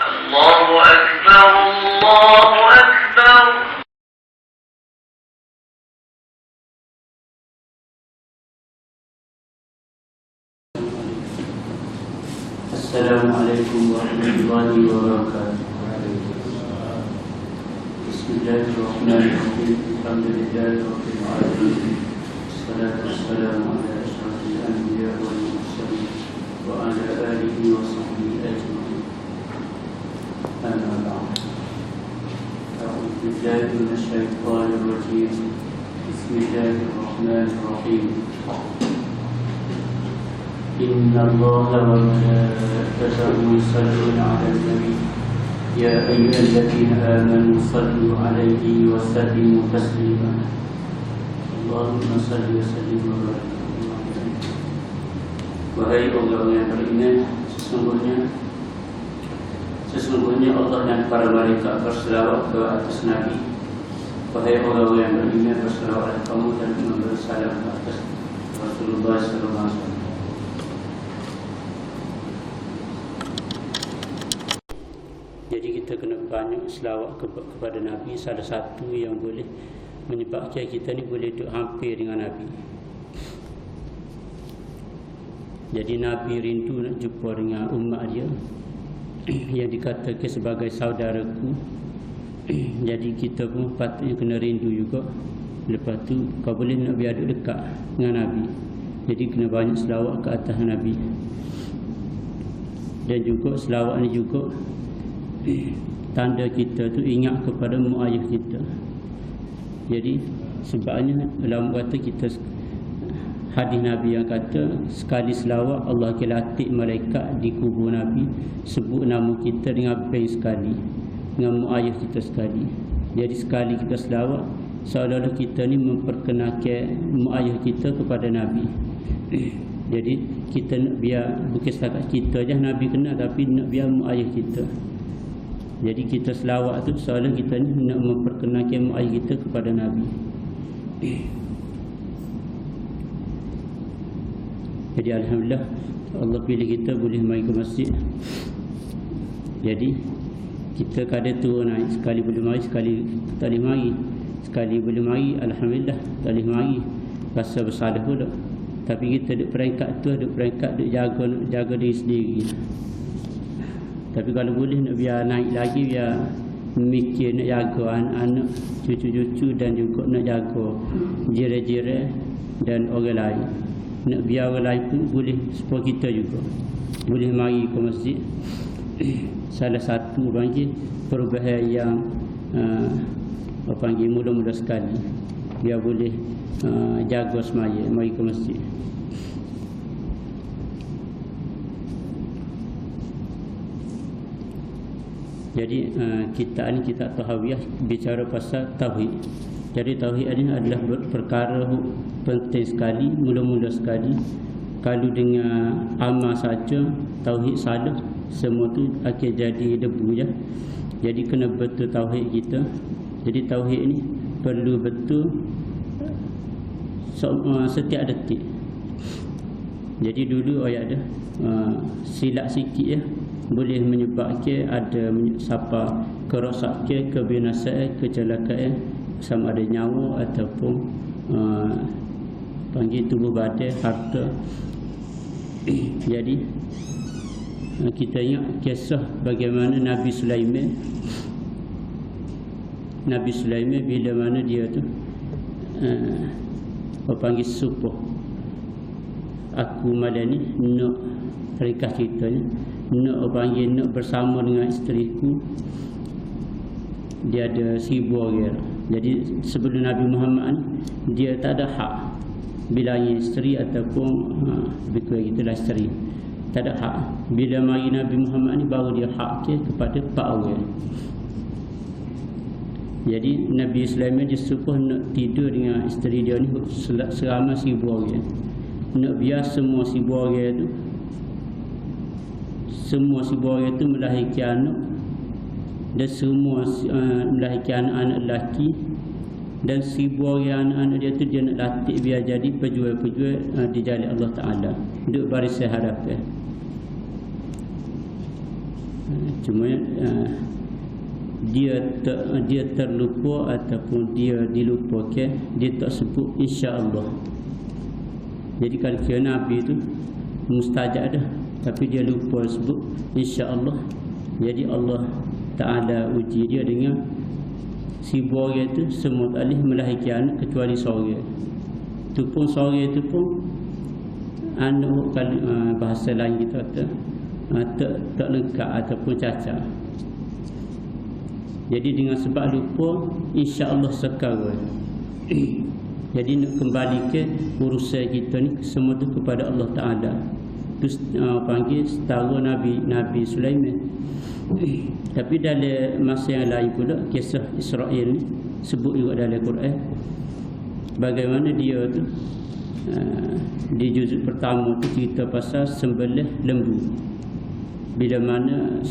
الله أكبر الله أكبر. السلام عليكم ورحمة الله وبركاته. بسم الله الرحمن الرحيم. الحمد لله رب العالمين. الصلاة والسلام على أشرف الأنبياء والمرسلين وعلى آله وصحبه أجمعين. أما بعد، أعوذ بالله من الشيطان الرجيم. بسم الله الرحمن الرحيم. إن الله وملائكته يصلون على النبي يا أيها الذين آمنوا صلوا عليه وسلموا تسليما. اللهم صل وسلم وبارك عليه. Wahai orang yang beriman, sesungguhnya Allah dan para malaikat berselawat ke atas Nabi. Wahai orang yang beriman, berselawat kamu dan memberi salam ke atas Rasulullah sallallahu alaihi wasallam. Jadi kita kena banyak selawat kepada Nabi. Salah satu yang boleh menyebabkan kita ni boleh duduk hampir dengan Nabi. Jadi Nabi rindu nak jumpa dengan umat dia yang dikatakan sebagai saudaraku. Jadi kita pun patutnya kena rindu juga. Lepas tu kau boleh nak biar duduk dekat dengan Nabi. Jadi kena banyak selawat ke atas Nabi. Dan juga selawat ni juga tanda kita tu ingat kepada mak ayah kita. Jadi sebabnya ulama kata kita hadis Nabi yang kata sekali selawat Allah akan latih malaikat di kubur Nabi sebut nama kita dengan banyak sekali, dengan mak ayah kita sekali. Jadi sekali kita selawat seolah-olah kita ni memperkenalkan mak ayah kita kepada Nabi. Jadi kita nak biar bukan setakat kita je Nabi kenal, tapi nak biar mak ayah kita. Jadi kita selawat tu seolah kita ni nak memperkenalkan mak ayah kita kepada Nabi. Jadi alhamdulillah Allah pilih kita boleh mari ke masjid. Jadi kita kadang turun naik, sekali boleh mari, sekali tak boleh mari. Sekali boleh mari, alhamdulillah, tak boleh mari, rasa bersalah pula. Tapi kita duduk peringkat tu, duduk peringkat duduk jaga diri sendiri. Tapi kalau boleh nak biar naik lagi, biar mikir nak jaga anak-anak, cucu-cucu dan juga nak jaga jiran-jiran dan orang lain. Nak biar orang lain pun boleh support kita juga. Boleh mari ke masjid. Salah satu panggil perubahan yang panggil mula-mula sekali. Biar boleh jaga semaya, mari ke masjid. Jadi kita ni kitab Tahawiyah bicara pasal tauhid. Jadi tauhid ini adalah perkara penting sekali, mula-mula sekali. Kalau dengan amal saja tauhid salah, semua tu akan jadi debu je. Jadi kena betul tauhid kita. Jadi tauhid ni perlu betul setiap detik. Jadi dulu ayat ada silap sikit ya, boleh menyebabkan ada siapa kerosakan, kebinasaan, kecelakaan sama ada nyawa ataupun panggil tubuh badan, harta. Jadi kita ingat kisah bagaimana Nabi Sulaiman bila mana dia tu panggil subuh, aku malam ni nak ringkas ceritanya, nak bersama dengan isteriku. Dia ada 1000 orang. Jadi sebelum Nabi Muhammad ni dia tak ada hak bilangi isteri ataupun lebih kurang itulah isteri. Tak ada hak. Bila mari Nabi Muhammad ni baru dia hak kepada 4 orang. Jadi Nabi Sulaiman dia suruh nak tidur dengan isteri dia ni selama 1000 orang. Nak biar semua 1000 orang tu, semua 1000 orang tu melahirkan anak, dan semua melahirkan anak-anak lelaki, dan 1000 orang anak-anak dia tu dia nak latih biar jadi pejuang-pejuang di jalan Allah Ta'ala, duduk barisan hadapan. Cuma dia terlupa ataupun dia dilupakan, dia tak sebut insya-Allah. Jadi kalau kira Nabi tu mustajab dah, tapi dia lupa sebut insya-Allah. Jadi Allah Ta'ala uji dia dengan si orang tu semua tak boleh melahirkan anak kecuali seorang. Tu pun seorang tu pun anak kalau bahasa lain kita kata tak lengkap ataupun cacat. Jadi dengan sebab lupa, insya-Allah sekarang. Jadi nak kembali ke urusan kita ni semua tu kepada Allah Ta'ala. Terus panggil setara Nabi Sulaiman. Tapi dalam masa yang lain pula, kisah Israel ni sebut juga dalam Quran bagaimana dia tu di juzuk pertama tu cerita pasal sembelih lembu. Bila mana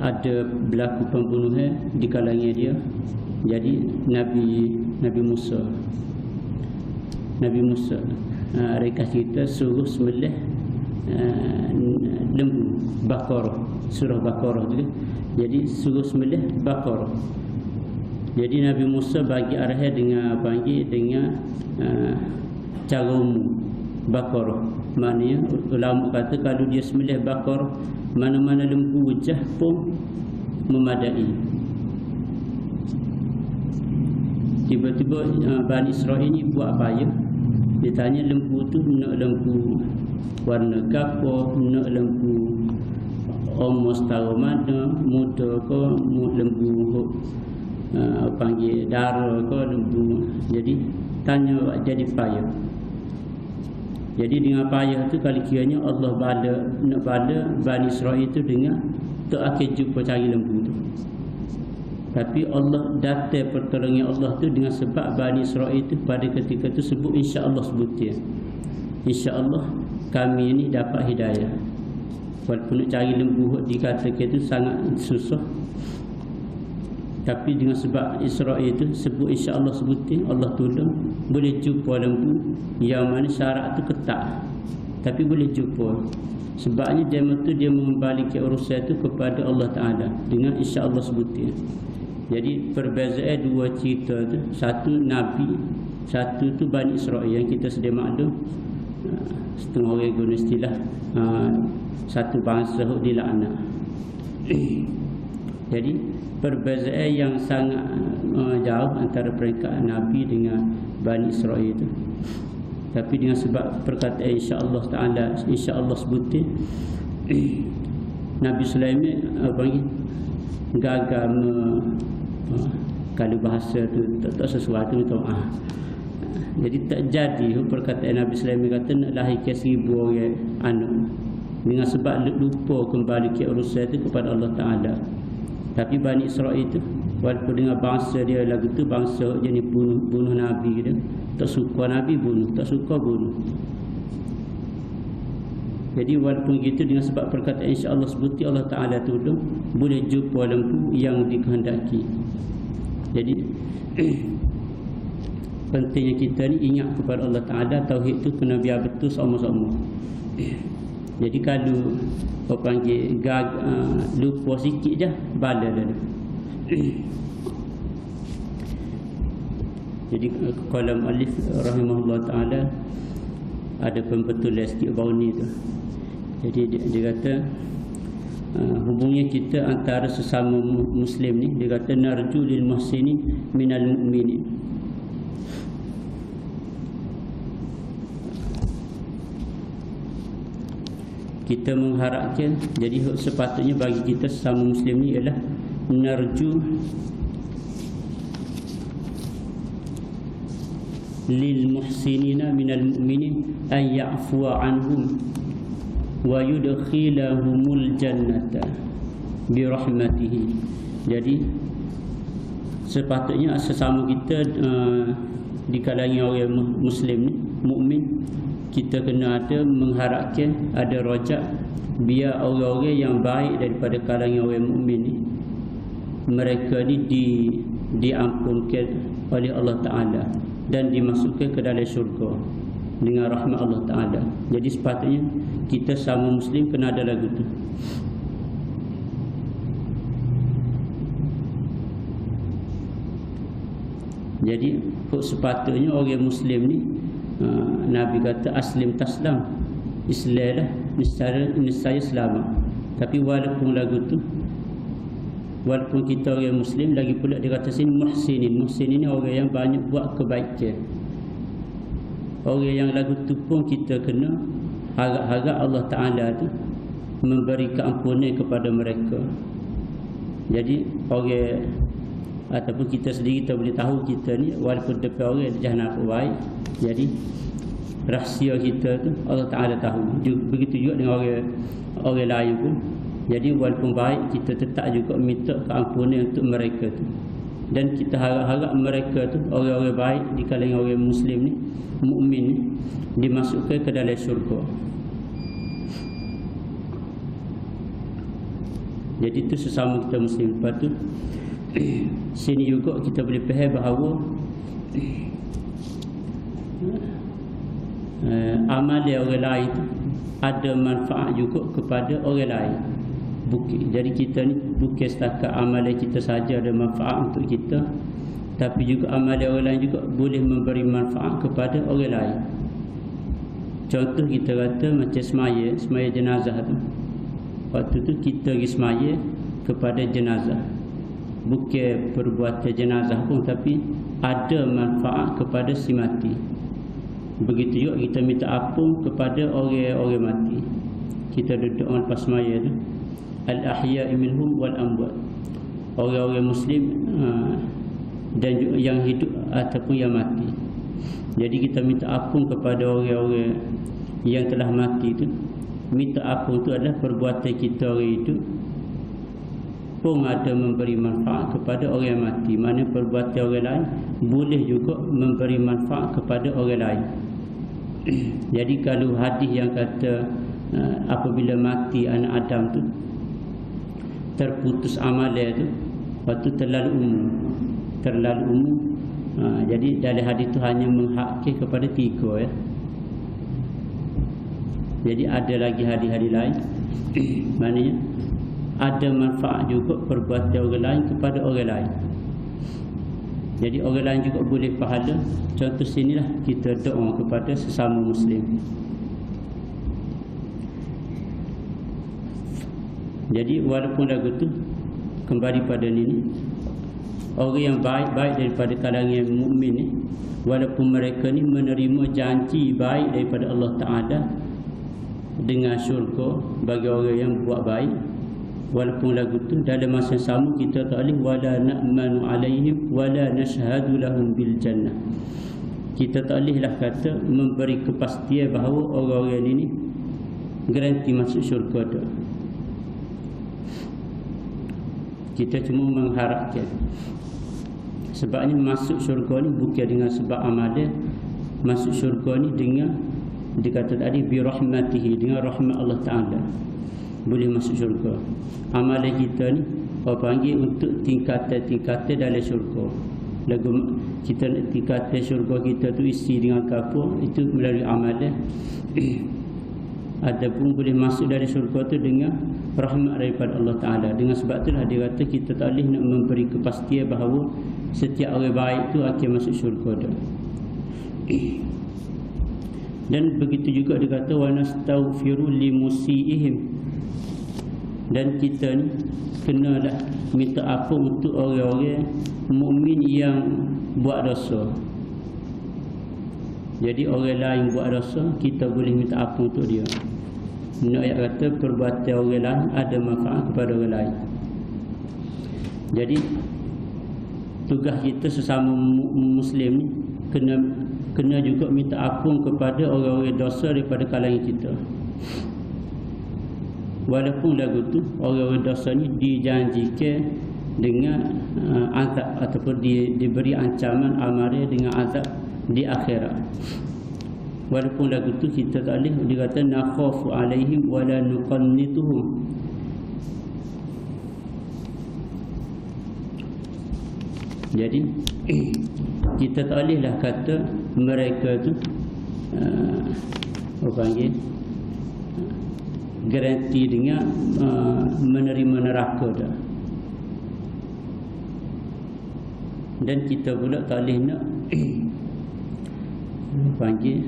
ada berlaku pembunuhan di kalangan dia, jadi Nabi Musa mereka cerita suruh sembelih lembu Baqarah, surah Baqarah tu. Jadi suruh sembelih Baqarah. Jadi Nabi Musa bagi arahan dengan cara umum Baqarah. Maknanya ulama kata kalau dia sembelih Baqarah, mana-mana lembu wajah pun memadai. Tiba-tiba Bani Israel ni buat payah. Dia tanya lembu tu nak lembu warna kapur, nak lembu umur setara mana, muda ke, lembu panggil darah ke, lembu. Jadi tanya jadi payah. Jadi dengan payah tu kalau kiranya Allah nak bala Bani Israel tu dengan tak akan jumpa cari lembu tu. Tapi Allah datang pertolongan Allah tu dengan sebab Bani Israel tu pada ketika tu sebut insya-Allah sebutnya. Insya-Allah kami ni dapat hidayah. Walaupun nak cari lembu dikatakan itu sangat susah. Tapi dengan sebab Israel itu sebut insya-Allah sebutin, Allah tolong boleh jumpa lembu yang mana syarat tu ketat. Tapi boleh jumpa. Sebabnya dia mengembalikan urusan itu kepada Allah Ta'ala dengan insya-Allah sebutin. Jadi perbezaan dua cerita tu, satu Nabi, satu tu Bani Israel yang kita sedia maklum. Setengah orang guna istilah satu bangsa dilaknat. Jadi perbezaan yang sangat jauh antara peringkat Nabi dengan Bani Israel itu. Tapi dengan sebab perkataan insya-Allah Ta'ala, insya-Allah sebutin, Nabi Sulaiman gagal kalau bahasa tu tak sesuatu tu jadi tak jadi perkataan Nabi Sulaiman kata nak lahirkan 1000 orang anak dengan sebab lupa kembali ke urusan itu kepada Allah Ta'ala. Tapi Bani Israel itu walaupun dengan bangsa dia lagu tu bangsa jenis bunuh Nabi dia, tak suka Nabi bunuh, tak suka bunuh. Jadi walaupun gitu dengan sebab perkataan insya-Allah sebuti Allah Ta'ala tolong boleh jumpa lembu yang dikehendaki. Jadi pentingnya kita ni ingat kepada Allah Ta'ala, tauhid tu kena biar betul sama-sama. Jadi kalau orang panggil lupa sikit je bala dah. Jadi kalam alif rahimahullah Ta'ala ada pembetulan sikit bau ni tu. Jadi dia kata hubungnya kita antara sesama muslim ni, dia kata narju lil muhsini minal mu'minin. Kita mengharapkan, jadi sepatutnya bagi kita sesama muslim ni ialah narju lil muhsinina minal mu'minin ay ya'fuwa anhum wa yudkhilahumul jannata bi rahmatihi. Jadi sepatutnya sesama kita di kalangan orang muslim ni, mukmin, kita kena ada mengharapkan ada rojak biar orang-orang yang baik daripada kalangan orang mukmin ni, mereka ni diampunkan oleh Allah Ta'ala dan dimasukkan ke dalam syurga dengan rahmat Allah Ta'ala. Jadi sepatutnya kita sama muslim kena ada lagu tu. Jadi sepatutnya orang Muslim ni Nabi kata aslim taslam, Islamlah niscaya selamat. Tapi walaupun lagu tu, walaupun kita orang Muslim, lagi pula dia kata sini muhsinin. Muhsinin ni orang yang banyak buat kebaikan. Orang yang lagu tu pun kita kena harap-harap Allah Ta'ala tu memberi keampunan kepada mereka. Jadi orang ataupun kita sendiri, kita boleh tahu kita ni walaupun depan orang dia nak baik, jadi rahsia kita tu Allah Ta'ala tahu. Begitu juga dengan orang lain pun. Jadi walaupun baik, kita tetap juga minta keampunan untuk mereka tu. Dan kita harap-harap mereka tu, orang-orang baik di kalangan orang Muslim ni, mukmin ni, dimasukkan ke dalam syurga. Jadi itu sesama kita Muslim. Lepas tu sini juga kita boleh faham bahawa amal orang lain ada manfaat juga kepada orang lain. Jadi kita ni bukan setakat amalan kita saja ada manfaat untuk kita, tapi juga amalan orang lain juga boleh memberi manfaat kepada orang lain. Contoh kita kata macam semaya jenazah tu. Waktu tu kita pergi semaya kepada jenazah, bukan perbuatan jenazah pun, tapi ada manfaat kepada si mati. Begitu juga kita minta ampun kepada orang-orang mati. Kita duduk lepas semaya tu, al-ahya'i minhum wal amwat, orang-orang Muslim dan juga yang hidup ataupun yang mati. Jadi kita minta ampun kepada orang-orang yang telah mati tu. Minta ampun tu adalah perbuatan kita orang hidup pun ada memberi manfaat kepada orang yang mati. Mana perbuatan orang lain boleh juga memberi manfaat kepada orang lain. Jadi kalau hadis yang kata apabila mati anak Adam tu terputus amalan tu, waktu terlalu umum. Jadi dalam hadis tu hanya menghakir kepada 3 ya. Jadi ada lagi hadis-hadis lain maknanya ada manfaat juga perbuatan orang lain kepada orang lain. Jadi orang lain juga boleh pahala. Contoh sinilah kita doa kepada sesama Muslim. Jadi walaupun lagu tu kembali pada ni, orang yang baik-baik daripada kalangan mukmin ni, walaupun mereka ni menerima janji baik daripada Allah Ta'ala dengan syurga bagi orang yang buat baik, walaupun lagu tu dalam masa sama kita tak boleh wala na'manu alaihim wala nashhadu lahum bil jannah. Kita tak bolehlah kata memberi kepastian bahawa orang-orang ini garanti masuk syurga tu. Kita cuma mengharapkan. Sebabnya masuk syurga ni bukan dengan sebab amalan. Masuk syurga ni dengan, dikata tadi, bi rahmatihi, dengan rahmat Allah Ta'ala boleh masuk syurga. Amalan kita ni orang panggil untuk tingkatan-tingkatan dalam syurga. Lagu kita tingkatan syurga kita tu isi dengan kapur, itu melalui amalan. Adapun boleh masuk dari syurga tu dengan rahmat daripada Allah Ta'ala. Dengan sebab itulah dia kata kita tak boleh nak memberi kepastian bahawa setiap orang baik tu akan masuk syurga tu. Dan begitu juga dia kata wa nastaghfiru limusiihim, dan kita ni kenalah minta ampun untuk orang-orang mukmin yang buat dosa. Jadi orang lain buat dosa, kita boleh minta ampun untuk dia. Nak ayat kata perbuatan orang lain ada manfaat kepada orang lain. Jadi tugas kita sesama Muslim ni kena juga minta ampun kepada orang-orang dosa daripada kalangan kita. Walaupun lagu tu orang-orang dosa ni dijanjikan dengan azab ataupun diberi ancaman amaran dengan azab di akhirat. Walaupun lagu tu kita tak boleh dikata nakhafu alaihim wala nuqannituhum. Jadi kita tak bolehlah kata mereka tu apa panggil garanti dengan menerima neraka dah. Dan kita pula tak boleh nak panggil,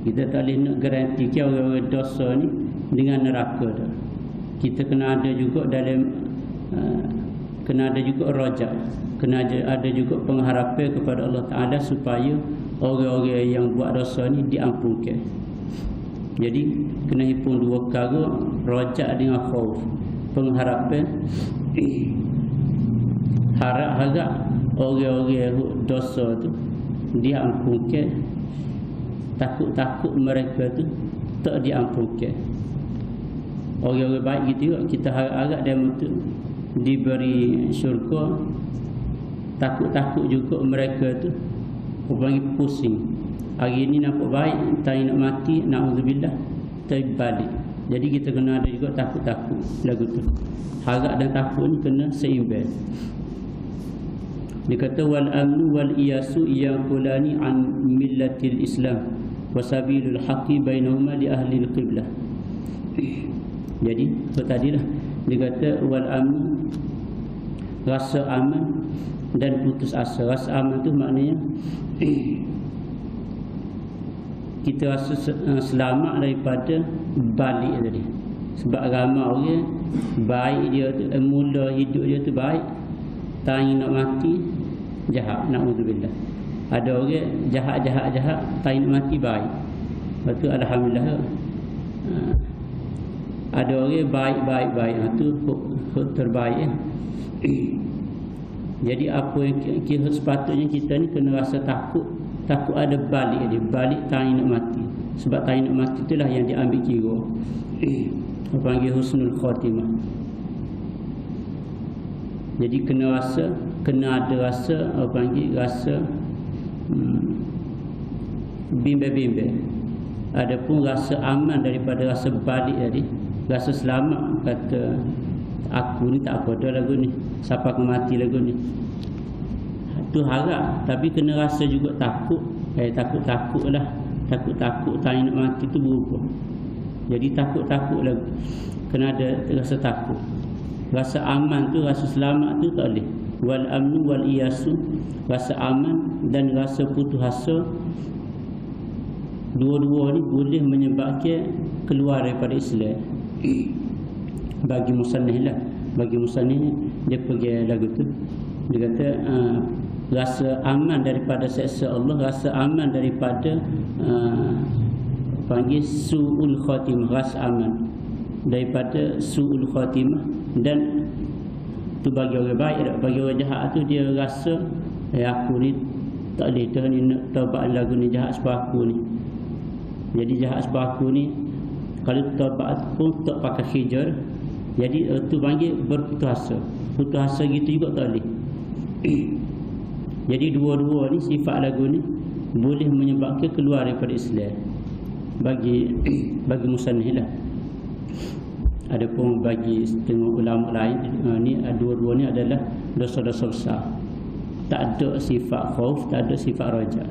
kita tak boleh nak garanti ke orang-orang dosa ni dengan neraka dah. Kita kena ada juga dalam kena ada juga rajak, kena ada juga pengharapan kepada Allah Ta'ala supaya orang-orang yang buat dosa ni diampunkan. Jadi kena himpun dua perkara, rajak dengan khauf. Pengharapan, harap-harap orang-orang dosa tu diampunkan, takut-takut mereka tu tak diampunkan. Orang-orang baik gitu juga, kita harap-harap dia untuk diberi syurga, takut-takut juga mereka tu orang pusing. Hari ni nampak baik, tak nak mati, na'udzubillah, tak balik. Jadi kita kena ada juga takut-takut lagu tu. Harap dan takut ni kena seimbang. Dia kata wal amnu wal iyasu yaqulani an millatil Islam wa sabilul haqqi bainahuma li ahli al-qiblah. Jadi tadilah dia kata wal amnu, rasa aman dan putus asa. Rasa aman tu maknanya kita rasa selamat daripada balik tadi. Sebab ramai orang baik dia tu, mula hidup dia tu baik, tak ingin nak mati jahat, na'udzubillah. Ada orang jahat, tak ingin nak mati baik. Lepas tu alhamdulillah. Ada orang baik, tu terbaik. Jadi apa yang kita sepatutnya kita ni kena rasa takut ada balik dia, balik tak ingin nak mati. Sebab tak ingin nak mati itulah yang diambil kira. Apa panggil husnul khatimah. Jadi kena ada rasa, apa panggil rasa bimbang. Adapun rasa aman daripada rasa balik tadi, rasa selamat, kata aku ni tak apa dah lagu ni, siapa aku mati lagu ni. Tu harap, tapi kena rasa juga takut. Takut lah, takut tak nak mati tu berubah. Jadi takut lagu, kena ada rasa takut. Rasa aman tu, rasa selamat tu tak boleh. Wal amnu wal iyasu, rasa aman dan rasa putus asa, dua-dua ni boleh menyebabkan keluar daripada Islam. Bagi musannif lah, bagi musannif dia pergi lagu tu, dia kata rasa aman daripada seksa Allah, rasa aman daripada panggil su'ul khatimah, rasa aman daripada su'ul khatimah. Dan tu bagi orang baik. Bagi orang jahat tu dia rasa aku ni tak boleh dah ni nak taubat lagu ni, jahat sebab aku ni. Jadi jahat sebab aku ni, kalau taubat pun tak pakai hijr. Jadi tu panggil berputus asa. Putus asa gitu juga tak boleh. Jadi dua-dua ni, sifat lagu ni boleh menyebabkan keluar daripada Islam bagi musannif lah. Adapun bagi setengah ulama lain ni, dua-dua ni adalah dosa-dosa besar. Tak ada sifat khauf, tak ada sifat raja.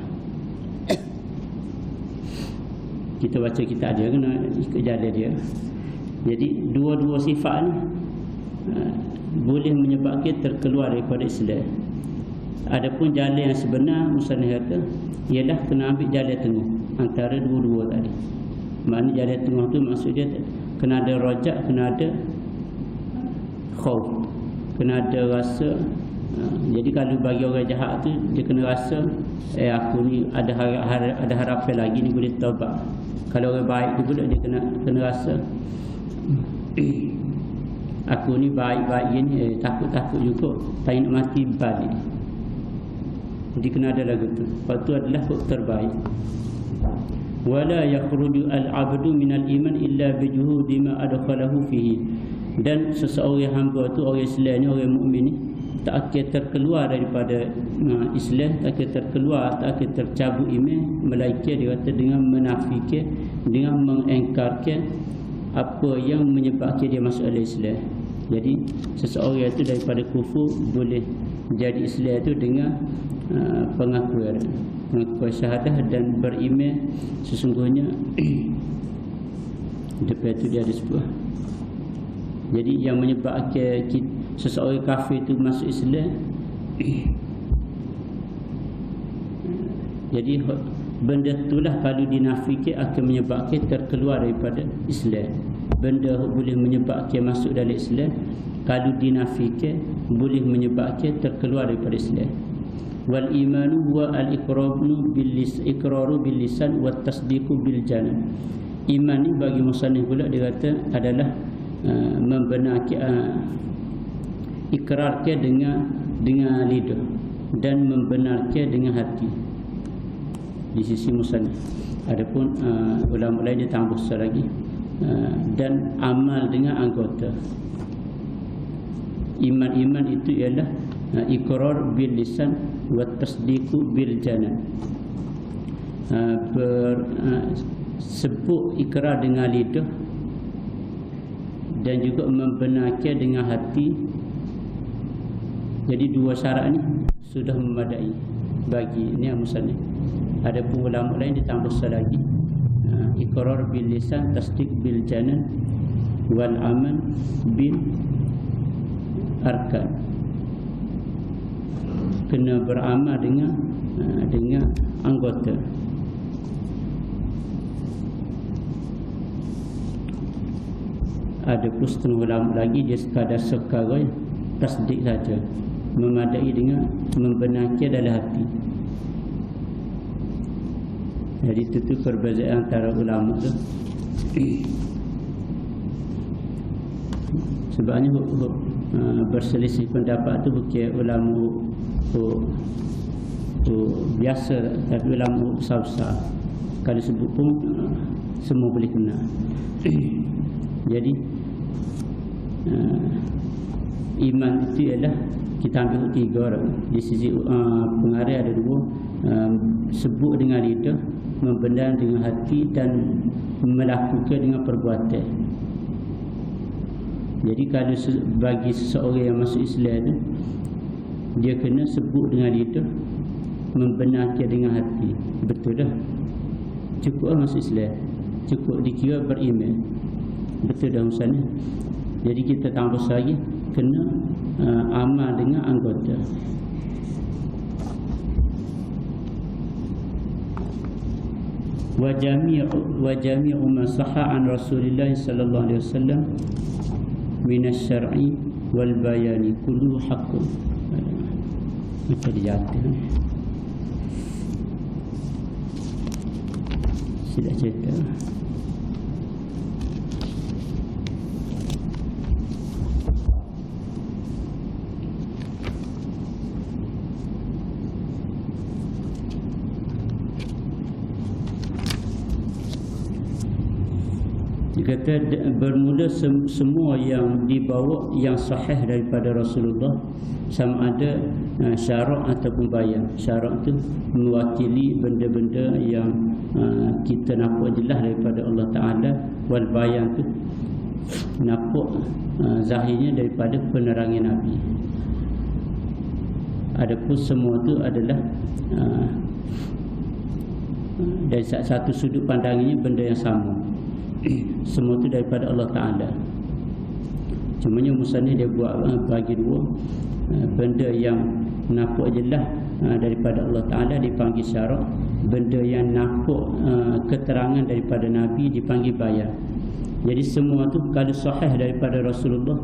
Kita baca kitab dia, kena ikut jalan dia. Jadi dua-dua sifat ni boleh menyebabkan terkeluar daripada Islam. Adapun jalan yang sebenar, musannif kata, ialah kena ambil jalan tengah antara dua-dua tadi. Maknanya jalan tengah tu maksud dia kena ada rajak, kena ada khauf, kena ada rasa. Jadi kalau bagi orang jahat tu, dia kena rasa aku ni ada harapan lagi ni boleh taubat. Kalau orang baik tu pula dia kena rasa aku ni baik-baik gini, takut juga, tak nak mati balik. Jadi kena ada lagu tu. Lepas tu adalah terbaik. Wala yakhruju al-'abdu minal iman illa bijuhudi ma adkhalahu fihi. Dan seseorang hamba tu, orang Islam ni, orang mukmin ni, tak akan terkeluar daripada Islam, tak akan terkeluar, tak akan tercabut iman, melainkan dia kata dengan menafikan, dengan mengengkarkan apa yang menyebabkan dia masuk dalam Islam. Jadi seseorang itu daripada kufur boleh jadi Islam itu dengan pengakuan syahadah dan beriman sesungguhnya depan itu dia ada sebuah. Jadi yang menyebabkan seseorang kafir itu masuk Islam Jadi benda itulah kalau dinafikan akan menyebabkan terkeluar daripada Islam. Benda boleh menyebabkan masuk dalam Islam, kalau dinafikan boleh menyebabkan terkeluar daripada Islam. Wal imanu wa al iqraru bil lisan wa tasdiqu bil janan. Iman ni bagi musannif pula dia kata adalah membenarkan ikrarkan dengan lidah dan membenarkan dengan hati di sisi musannif. Adapun ulama lain dia tambah lagi dan amal dengan anggota. Iman itu ialah iqrar bil lisan wa tasdiqu bil janan. Sebut ikrar dengan lidah dan juga membenarkan dengan hati. Jadi dua syarat ni sudah memadai bagi ni musannif. Adapun ulama lain ditambah lagi iqrar bil lisan, tasdiq bil janan, wal amal bil arkan. Kena beramal dengan anggota. Ada pun setengah ulama lagi dia sekadar sekadar tasdik saja, memadai dengan membenarkan dalam hati. Jadi itu perbezaan antara ulama tu. Sebabnya berselisih pendapat tu bukan ulama biasa, tapi ulama besar-besar. Kalau sebut pun semua boleh kena. Jadi iman itu ialah kita ambil tiga orang. Di sisi pengarah ada dua, sebut dengan lidah, membenar dengan hati, dan melakukan dengan perbuatan. Jadi kalau bagi seseorang yang masuk Islam tu, dia kena sebut dengan lidah, membenarkan dengan hati. Betul dah, cukup lah masuk Islam, cukup dikira beriman. Betul dah misalnya. Jadi kita tambah lagi kena amal dengan anggota. Wa jami'u ma sahha an Rasulillah sallallahu alaihi wasallam min asy-syar'i wal bayani kullu haqqun. Macam dia jatuh. Sudah cerita. Dia kata bermula semua yang dibawa yang sahih daripada Rasulullah, sama ada syarak ataupun bayan. Syarak itu mewakili benda-benda yang kita nampak jelas daripada Allah Ta'ala. Wal bayan itu nampak zahirnya daripada penerangan Nabi. Adapun semua itu adalah dari satu sudut pandangnya benda yang sama. Semua itu daripada Allah Ta'ala. Cumanya musannif dia buat bagi dua. Benda yang nampak jelas daripada Allah Ta'ala dipanggil syarak. Benda yang nampak keterangan daripada Nabi dipanggil bayan. Jadi semua itu kalau sahih daripada Rasulullah,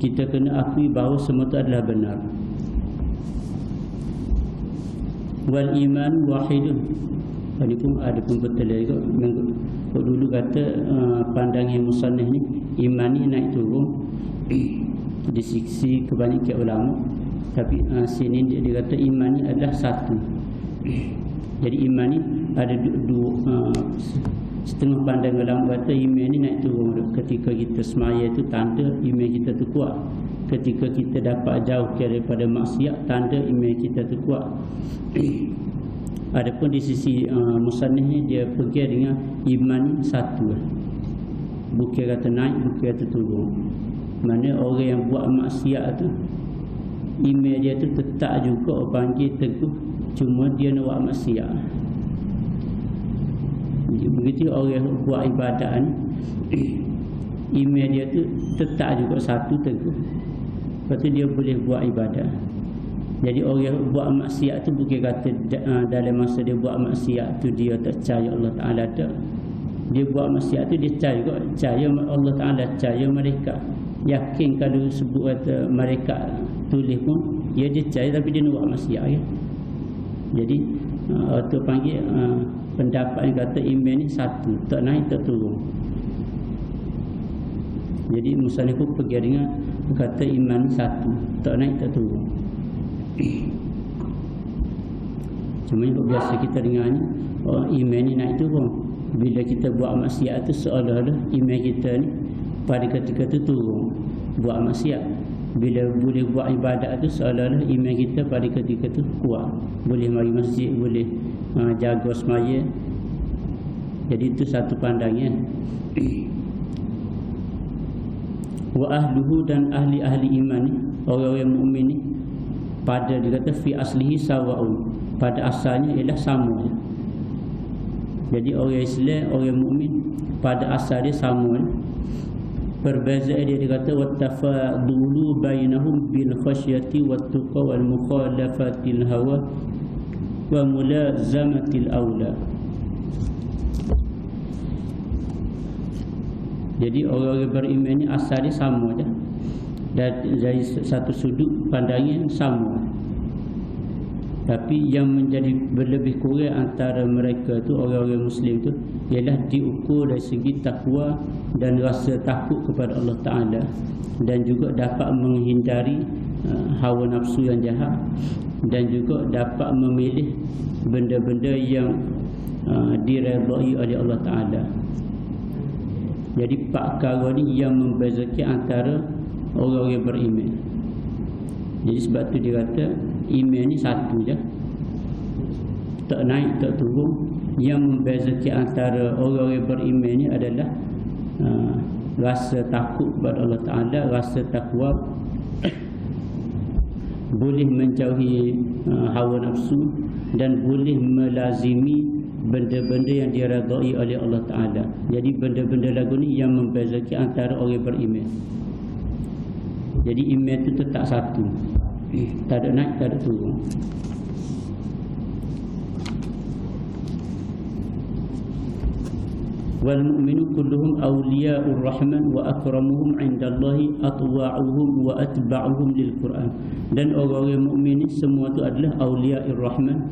kita kena akui bahawa semua itu adalah benar. Wal iman wahidun. Tadi pun ada pun betul juga. Dulu kata pandangan musannif ni, iman ni naik turun di sisi kebanyakan ulama. Tapi sini dia kata iman ni adalah satu. Jadi iman ni ada dua setengah pandangan ulama kata iman ni naik turun. Ketika kita semaya itu tanda iman kita tu kuat. Ketika kita dapat jauh daripada maksiat, tanda iman kita tu kuat. Adapun di sisi musannif ni dia pergi dengan iman satu, bukan kata naik, bukan kata turun. Mana orang yang buat maksiat tu iman dia tu tetap juga panggil teguh, cuma dia nak buat maksiat. Begitu orang yang buat ibadat ni iman dia tu tetap juga satu teguh, lepas tu dia boleh buat ibadat. Jadi orang buat maksiat tu bukan kata dalam masa dia buat maksiat tu dia tak percaya Allah Ta'ala tak. Dia buat maksiat tu dia percaya Allah Ta'ala, percaya mereka. Yakin kalau sebut kata mereka tulis pun dia percaya, tapi dia nak buat maksiat ya. Jadi tu panggil pendapat yang kata iman ni satu, tak naik tak turun. Jadi musannif pun pergi dengan kata iman ni satu, tak naik tak turun. Cuma yang biasa kita dengarnya iman ni naik turun. Bila kita buat maksiat tu seolah-olah iman kita ni pada ketika tu turun buat maksiat. Bila boleh buat ibadat tu seolah-olah iman kita pada ketika tu kuat, boleh mari masjid, boleh jaga semaya. Jadi itu satu pandangan. Wa ahluhu, dan ahli-ahli iman ni, orang-orang mukmin ni, pada dia kata fi aslihi sawaun, pada asalnya ialah sama. Jadi orang Islam, orang mukmin pada asal dia sama. Perbezaan dia kata wattafadulu bainahum bil khasyati wattaqwa wal mukhalafatil hawa wa mulazamatil aula. Jadi orang-orang beriman ni asal dia sama je. Dari satu sudut pandangan sama. Tapi yang menjadi berlebih kurang antara mereka tu, orang-orang Muslim tu, ialah diukur dari segi takwa dan rasa takut kepada Allah Ta'ala, dan juga dapat menghindari hawa nafsu yang jahat, dan juga dapat memilih benda-benda yang diredai oleh Allah Ta'ala. Jadi empat perkara ni yang membezakan antara orang-orang beriman. Jadi sebab tu dia kata iman ni satu je, tak naik tak turun. Yang membezakan antara orang-orang beriman ni adalah rasa takut kepada Allah Ta'ala, rasa takwa, boleh menjauhi hawa nafsu, dan boleh melazimi benda-benda yang diredai oleh Allah Ta'ala. Jadi benda-benda lagu ni yang membezakan antara orang beriman. Jadi iman tu tetap satu, tak ada naik, tak ada turun. Wal mu'minu kulluhum awliya'ur rahman wa akramuhum 'indallahi atwa'uhum wa atba'uhum lil Qur'an. Dan orang-orang mukmin ni semua tu adalah awliya'ur rahman,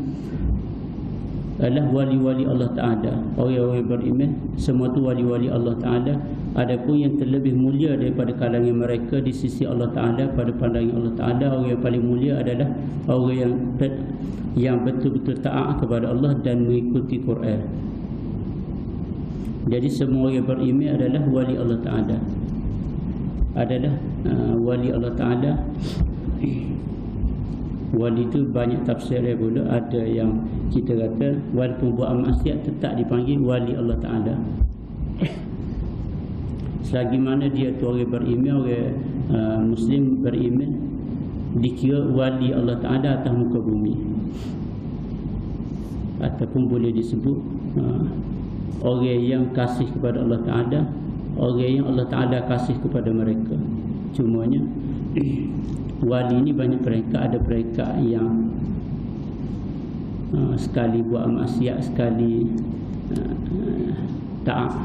adalah wali-wali Allah Ta'ala. Orang-orang beriman semua tu wali-wali Allah Ta'ala. Adapun yang terlebih mulia daripada kalangan mereka di sisi Allah Ta'ala, pada pandangan Allah Ta'ala, orang yang paling mulia adalah orang yang betul-betul taat kepada Allah dan mengikuti Quran. Jadi semua orang beriman adalah wali Allah Ta'ala, adalah wali Allah Ta'ala. Wali itu banyak tafsir dia pula. Ada yang kita kata walaupun buat maksiat tetap dipanggil wali Allah Ta'ala. Selagi mana dia tu orang beriman, orang Muslim beriman, dikira wali Allah Ta'ala atas muka bumi. Ataupun boleh disebut orang yang kasih kepada Allah Ta'ala, orang yang Allah Ta'ala kasih kepada mereka. Cumanya wali ni banyak peringkat. Ada peringkat yang sekali buat maksiat, sekali taat.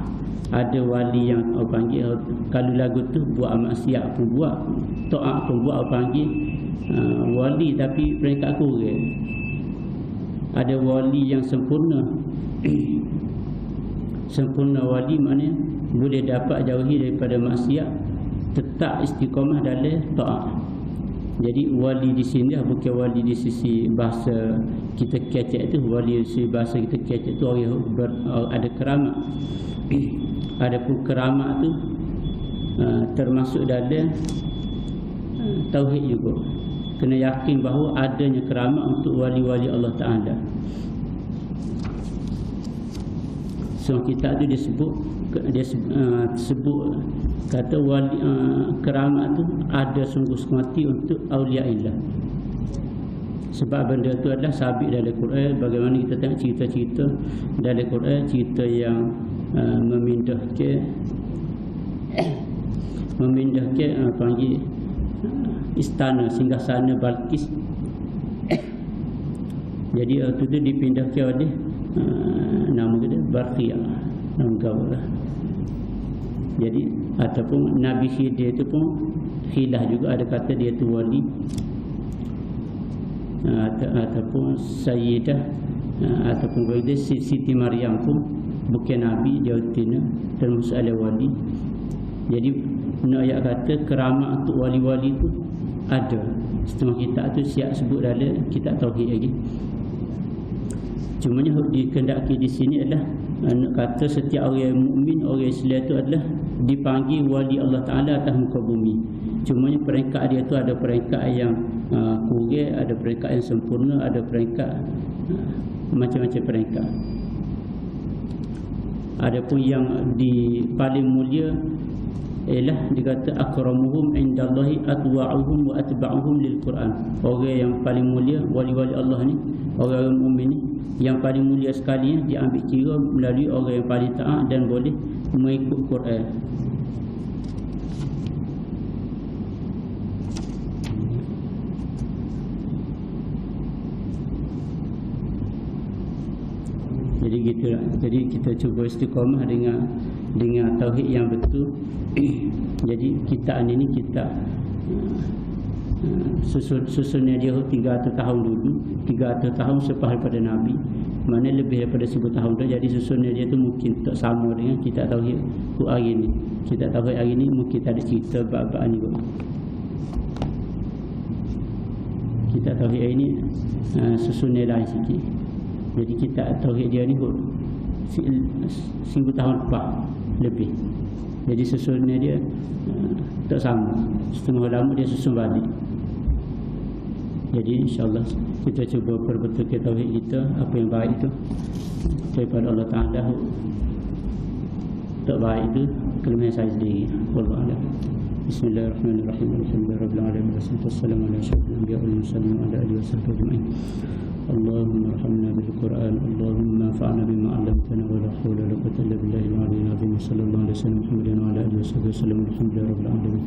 Ada wali yang orang panggil, kalau lagu tu buat maksiat pun buat, taat pun buat, orang panggil wali, tapi peringkat kurang. Ada wali yang sempurna. Sempurna wali maknanya boleh dapat jauhi daripada maksiat, tetap istiqamah dalam taat. Jadi wali di sini bukan wali di sisi bahasa kita kecek tu. Wali di sisi bahasa kita kecek tu orang ada keramat. Adapun keramat tu termasuk dalam tauhid juga. Kena yakin bahawa adanya keramat untuk wali-wali Allah Ta'ala. So kitab tu dia sebut kata wali keramat tu ada sungguh semati untuk auliaillah. Sebab benda tu adalah sabit dalam Quran. Bagaimana kita tengok cerita-cerita dalam Quran, cerita yang memindahkan panggil istana, singgahsana Balqis Jadi waktu tu dipindah ke oleh nama dia Barqiyah, nama gaul lah. Jadi ataupun Nabi Khidir itu pun khilaf juga, ada kata dia tu wali, ataupun Sayyidah, ataupun begitu Siti Maryam pun bukan Nabi, dia utina termasuk ahli wali. Jadi nak ayat kata keramat untuk wali-wali tu ada. Setengah kitab tu siap sebut dalam kitab tauhid lagi. Cuma yang dikendaki di sini adalah nak kata setiap orang yang mukmin, orang Islam tu adalah dipanggil wali Allah Taala atas muka bumi. Cuma peringkat dia tu ada peringkat yang kurang, ada peringkat yang sempurna, ada peringkat macam-macam peringkat. Adapun yang di paling mulia ialah dikata akramuhum indallahi atwa'uhum wa atba'uhum lil Quran. Orang yang paling mulia, wali-wali Allah ni, orang mukmin ni, yang paling mulia sekali diambil kira melalui orang yang paling taat dan boleh mengikut Quran. Jadi gitu lah. Jadi kita cuba istiqamah dengan tauhid yang betul. Jadi kitab ini kitab susunnya dia 300 tahun dulu, 300 tahun selepas daripada Nabi, mana lebih daripada 1000 tahun dah. Jadi susunnya dia tu mungkin tak sama dengan kitab tauhid hari ni. Kitab tauhid hari ni mungkin tak ada cerita bab-bab ni kot. Kitab tauhid hari ni susunnya lain sikit. Jadi kitab tauhid dia ni kot 1000 tahun lepas lebih. Jadi susunnya dia tak sama. Setengah lama dia susun balik. Jadi insyaAllah kita cuba perbetulkan tauhid kita, apa yang baik itu daripada Allah Ta'ala. Tak baik itu kelemahan saya sendiri. Wallahu a'lam. Bismillahirrahmanirrahim. Alhamdulillahirabbil alamin. Wassalamu ala asyrafil anbiya'i wal mursalin wa ala alihi wasahbihi ajma'in. Allahumma arhamna bil Qur'an. Allahumma anfa'na bima 'allamtana wa la hawla wa la quwwata illa billahil 'aliyyil 'azhim. Sallallahu alaihi wasallam Muhammadin wa ala alihi wasahbihi wasallam. Alhamdulillahirabbil alamin.